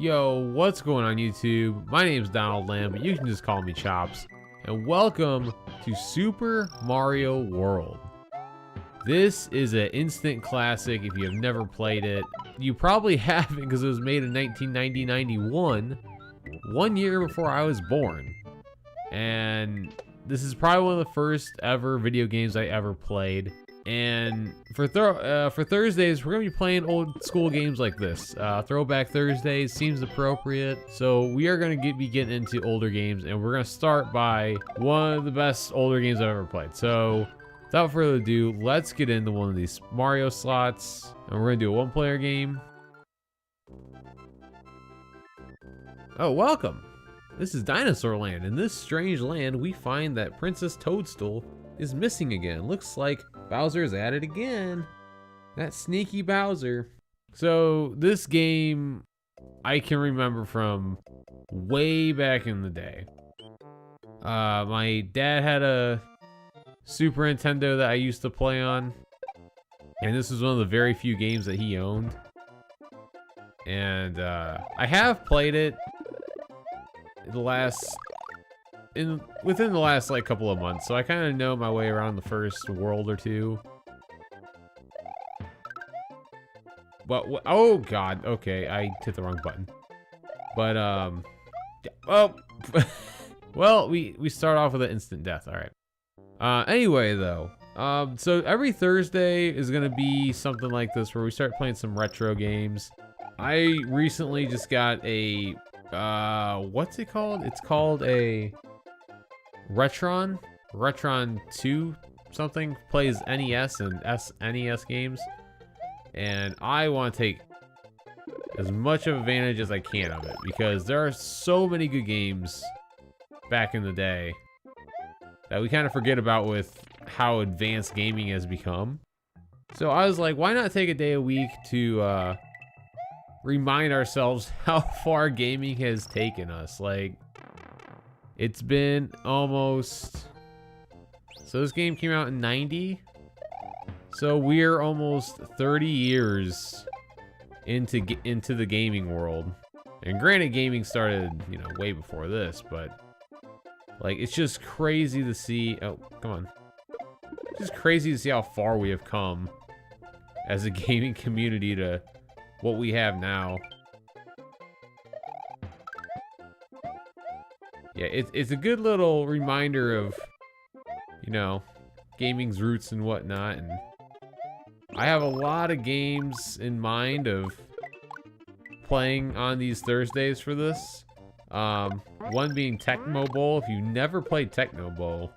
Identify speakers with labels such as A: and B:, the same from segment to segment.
A: Yo, what's going on YouTube? My name's Donald Lamb, but you can just call me Chops. And welcome to Super Mario World. This is an instant classic if you have never played it. You probably haven't because it was made in 1991, 1 year before I was born. And this is probably one of the first ever video games I ever played. And for Thursdays, we're gonna be playing old school games like this. Throwback Thursdays seems appropriate. So we are gonna be getting into older games, and we're gonna start by one of the best older games I've ever played. So without further ado, let's get into one of these Mario slots, and we're gonna do a one-player game. Oh, welcome. This is Dinosaur Land. In this strange land, we find that Princess Toadstool is missing again. Looks like Bowser's at it again. That sneaky Bowser. So this game I can remember from way back in the day. My dad had a Super Nintendo that I used to play on, and this was one of the very few games that he owned. And I have played it within the last like couple of months, so I kind of know my way around the first world or two. But oh god, okay, I hit the wrong button. But well, well, we start off with an instant death. All right. Anyway, though, so every Thursday is gonna be something like this where we start playing some retro games. I recently just got a what's it called? It's called a Retron 2 something. Plays NES and SNES games, and I want to take as much of advantage as I can of it because there are so many good games back in the day that we kind of forget about with how advanced gaming has become. So I was like, why not take a day a week to remind ourselves how far gaming has taken us. Like, it's been almost, so this game came out in 90, so we're almost 30 years into the gaming world. And granted, gaming started, you know, way before this, but like, it's just crazy to see. Oh, come on. It's just crazy to see how far we have come as a gaming community to what we have now. Yeah, it's a good little reminder of, you know, gaming's roots and whatnot. And I have a lot of games in mind of playing on these Thursdays for this. One being Tecmo Bowl. If you never played Tecmo Bowl,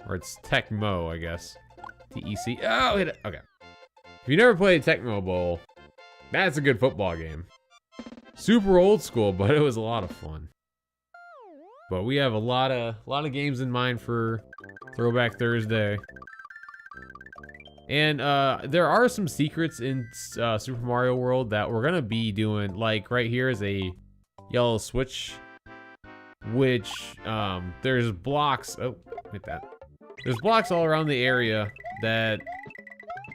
A: or it's Tecmo, I guess. T-E-C. Oh, hit it. Okay. If you never played Tecmo Bowl, that's a good football game. Super old school, but it was a lot of fun. But we have a lot of games in mind for Throwback Thursday. And there are some secrets in Super Mario World that we're gonna be doing. Like right here is a yellow switch, which there's blocks. Oh, hit that. There's blocks all around the area that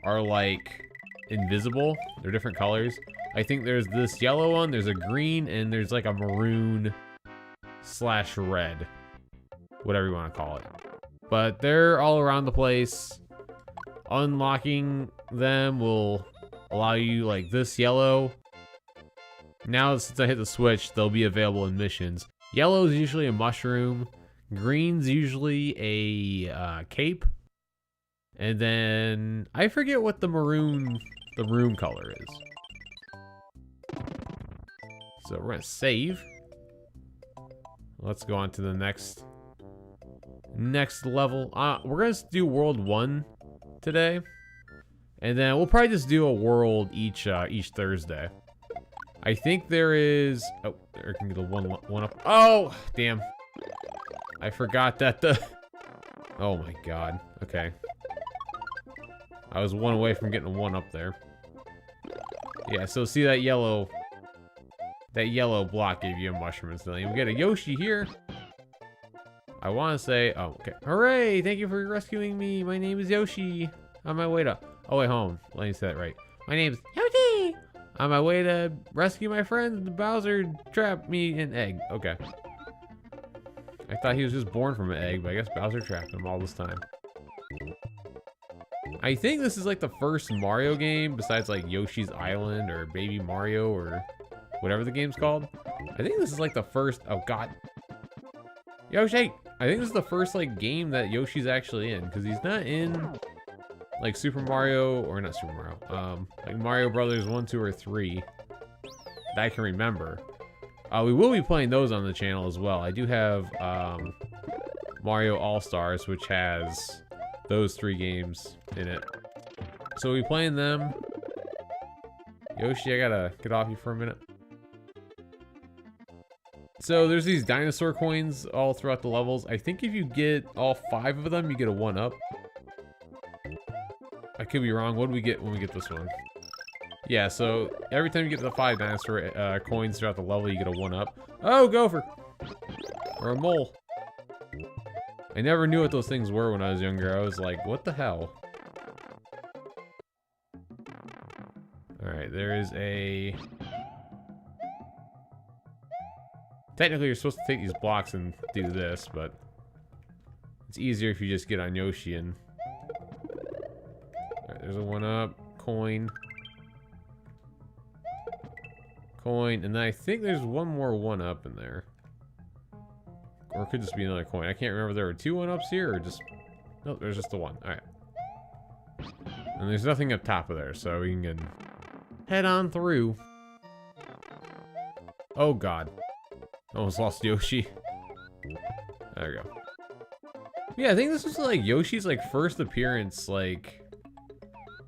A: are like invisible. They're different colors. I think there's this yellow one, there's a green, and there's like a maroon / red, whatever you want to call it. But they're all around the place. Unlocking them will allow you, like this yellow. Now since I hit the switch, they'll be available in missions. Yellow is usually a mushroom. Green's usually a cape. And then I forget what the maroon color is. So we're gonna save. Let's go on to the next level. We're gonna do World 1 today, and then we'll probably just do a world each Thursday. I think there is. Oh, there can get a one up. Oh, damn! I forgot that the. Oh my god. Okay. I was one away from getting a one up there. Yeah. So see that yellow. That yellow block gave you a mushroom instantly. We get a Yoshi here. I want to say, oh, okay. Hooray! Thank you for rescuing me. My name is Yoshi. On my way to, oh wait, home. Let me say that right. My name is Yoshi. On my way to rescue my friends, the Bowser trapped me in egg. Okay. I thought he was just born from an egg, but I guess Bowser trapped him all this time. I think this is like the first Mario game, besides like Yoshi's Island or Baby Mario or whatever the game's called. I think this is like the first, oh god. Yoshi! I think this is the first like game that Yoshi's actually in, because he's not in like Super Mario, or not Super Mario, like Mario Brothers 1, 2, or 3 that I can remember. We will be playing those on the channel as well. I do have Mario All-Stars, which has those 3 games in it. So we'll be playing them. Yoshi, I gotta get off you for a minute. So there's these dinosaur coins all throughout the levels. I think if you get all 5 of them, you get a 1-up. I could be wrong. What do we get when we get this one? Yeah, so every time you get the 5 dinosaur coins throughout the level, you get a 1-up. Oh, gopher! Or a mole. I never knew what those things were when I was younger. I was like, what the hell? Alright, there is a... Technically, you're supposed to take these blocks and do this, but it's easier if you just get on Yoshi and... Alright, there's a 1-up. Coin. Coin, and then I think there's one more 1-up in there. Or it could just be another coin. I can't remember if there were 2 1-ups here, or just... Nope, there's just the one. Alright. And there's nothing up top of there, so we can head on through. Oh god. Almost lost Yoshi. There we go. Yeah, I think this was like Yoshi's like first appearance like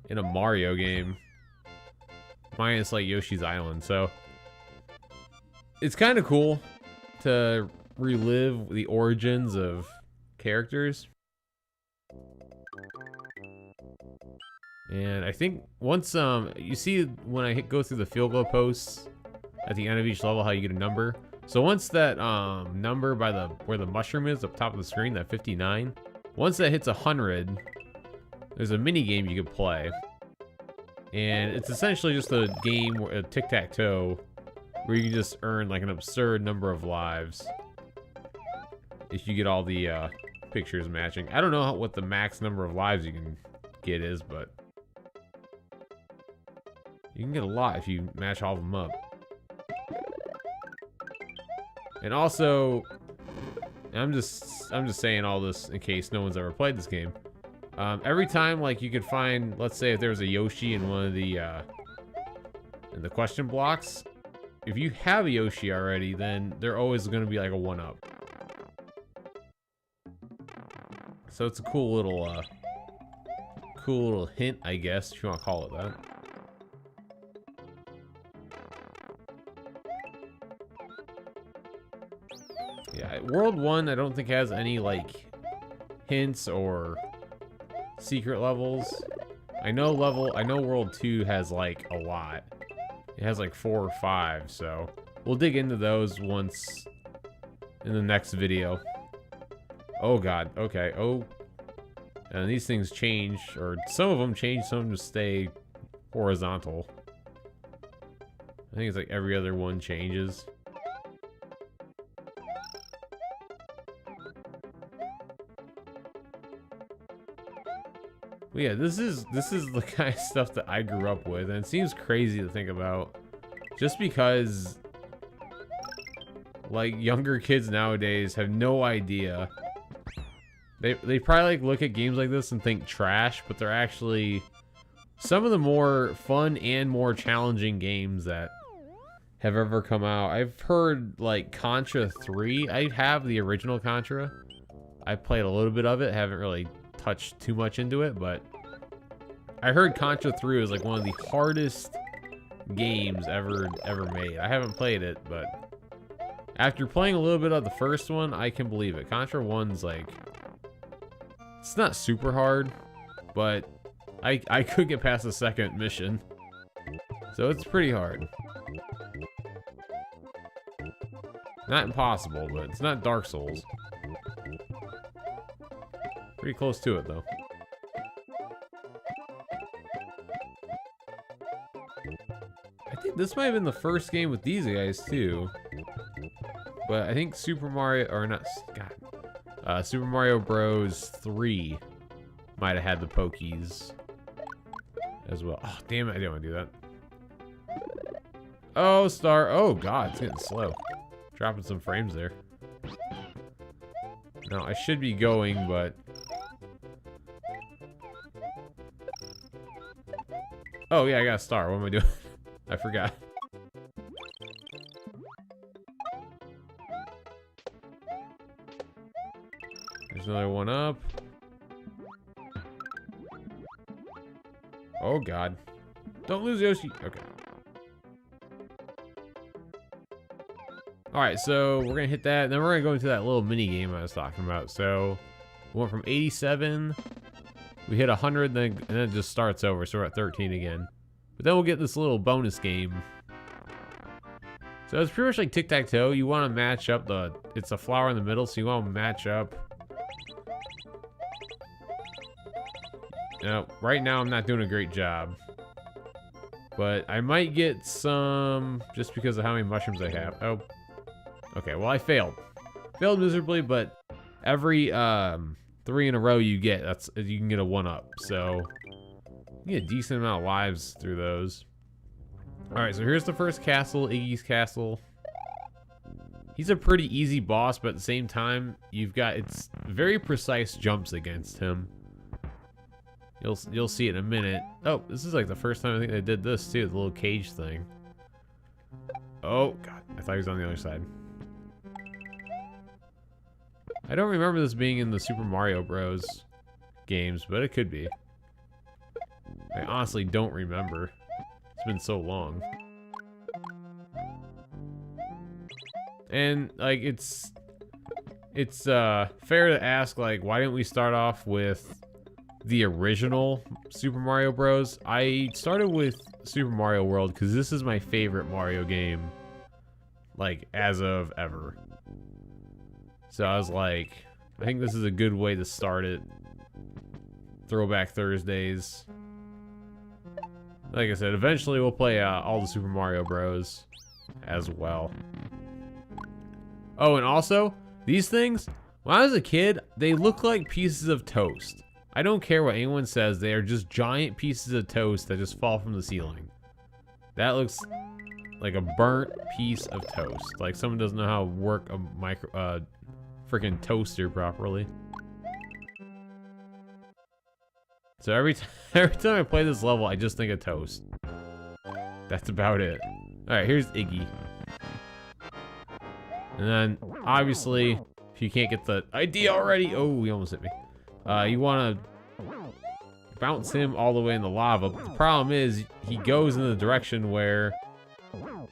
A: in a Mario game. Minus like Yoshi's Island, so it's kind of cool to relive the origins of characters. And I think once you see when I go through the field goal posts at the end of each level how you get a number. So once that number by the where the mushroom is up top of the screen, that 59, once that hits 100, there's a mini game you can play. And it's essentially just a game, a tic-tac-toe, where you can just earn like an absurd number of lives if you get all the pictures matching. I don't know what the max number of lives you can get is, but you can get a lot if you match all of them up. And also, I'm just saying all this in case no one's ever played this game. Every time, like, you could find, let's say if there was a Yoshi in one of the, in the question blocks, if you have a Yoshi already, then they're always going to be like a 1-up. So it's a cool little hint, I guess, if you want to call it that. Yeah, World 1, I don't think has any, like, hints or secret levels. I know World 2 has, like, a lot. It has, like, 4 or 5, so we'll dig into those once in the next video. Oh, God. Okay. Oh. And these things change, or some of them change, some of them just stay horizontal. I think it's like every other one changes. But yeah, this is the kind of stuff that I grew up with, and it seems crazy to think about. Just because, like, younger kids nowadays have no idea. They probably like look at games like this and think trash, but they're actually some of the more fun and more challenging games that have ever come out. I've heard like Contra 3. I have the original Contra. I played a little bit of it, haven't really touched too much into it, but I heard Contra 3 was like one of the hardest games ever made. I haven't played it, but after playing a little bit of the first one, I can believe it. Contra 1's like, it's not super hard, but I could get past the second mission. So it's pretty hard. Not impossible, but it's not Dark Souls. Pretty close to it, though. I think this might have been the first game with these guys too. But I think Super Mario, or not, God. Super Mario Bros. 3 might have had the Pokies as well. Oh, damn it, I didn't want to do that. Oh, star. Oh, God, it's getting slow. Dropping some frames there. No, I should be going, but... Oh, yeah, I got a star. What am I doing? I forgot. There's another one up. Oh, God. Don't lose Yoshi. Okay. Alright, so we're going to hit that. And then we're going to go into that little mini game I was talking about. So, we went from 87. We hit 100, and then it just starts over. So we're at 13 again. But then we'll get this little bonus game. So it's pretty much like tic-tac-toe. You want to match up the... It's a flower in the middle, so you want to match up... Now, right now I'm not doing a great job. But I might get some just because of how many mushrooms I have. Oh. Okay, well I failed. Failed miserably, but every 3 in a row you get, you can get a 1-up. So you get a decent amount of lives through those. Alright, so here's the first castle, Iggy's castle. He's a pretty easy boss, but at the same time, it's very precise jumps against him. You'll see it in a minute. Oh, this is like the first time I think they did this too, the little cage thing. Oh, God. I thought he was on the other side. I don't remember this being in the Super Mario Bros. Games, but it could be. I honestly don't remember. It's been so long. And, like, it's fair to ask, like, why didn't we start off with the original Super Mario Bros. I started with Super Mario World because this is my favorite Mario game, like, as of ever. So I was like, I think this is a good way to start it. Throwback Thursdays. Like I said, eventually we'll play all the Super Mario Bros. As well. Oh, and also, these things, when I was a kid, they look like pieces of toast. I don't care what anyone says, they are just giant pieces of toast that just fall from the ceiling. That looks like a burnt piece of toast. Like someone doesn't know how to work a freaking toaster properly. So every time I play this level, I just think of toast. That's about it. Alright, here's Iggy. And then, obviously, if you can't get the idea already... Oh, he almost hit me. You want to bounce him all the way in the lava. But the problem is, he goes in the direction where... Okay,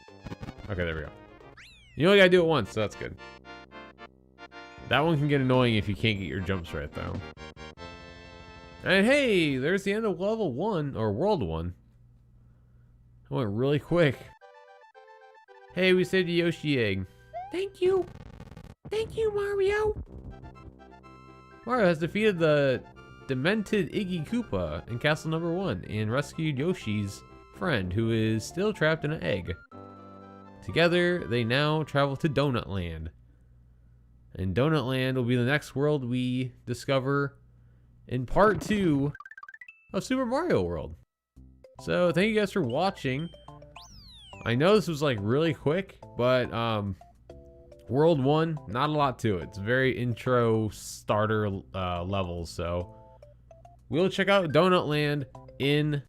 A: there we go. You only gotta do it once, so that's good. That one can get annoying if you can't get your jumps right, though. And hey, there's the end of level 1, or world 1. It went really quick. Hey, we saved a Yoshi egg. Thank you. Thank you, Mario. Mario has defeated the demented Iggy Koopa in Castle Number 1 and rescued Yoshi's friend, who is still trapped in an egg. Together, they now travel to Donut Land. And Donut Land will be the next world we discover in part 2 of Super Mario World. So, thank you guys for watching. I know this was like really quick, but World 1, not a lot to it. It's very intro starter levels, so we'll check out Donut Land in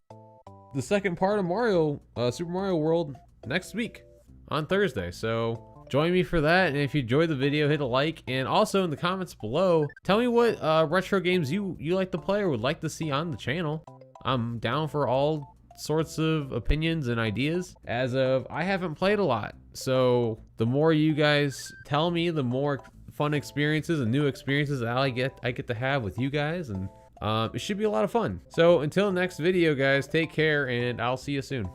A: the second part of Mario, Super Mario World next week on Thursday. So join me for that, and if you enjoyed the video, hit a like, and also in the comments below, tell me what retro games you like to play or would like to see on the channel. I'm down for all sorts of opinions and ideas. As of, I haven't played a lot, so the more you guys tell me, the more fun experiences and new experiences that I get to have with you guys, and it should be a lot of fun. So until next video, guys, take care, and I'll see you soon.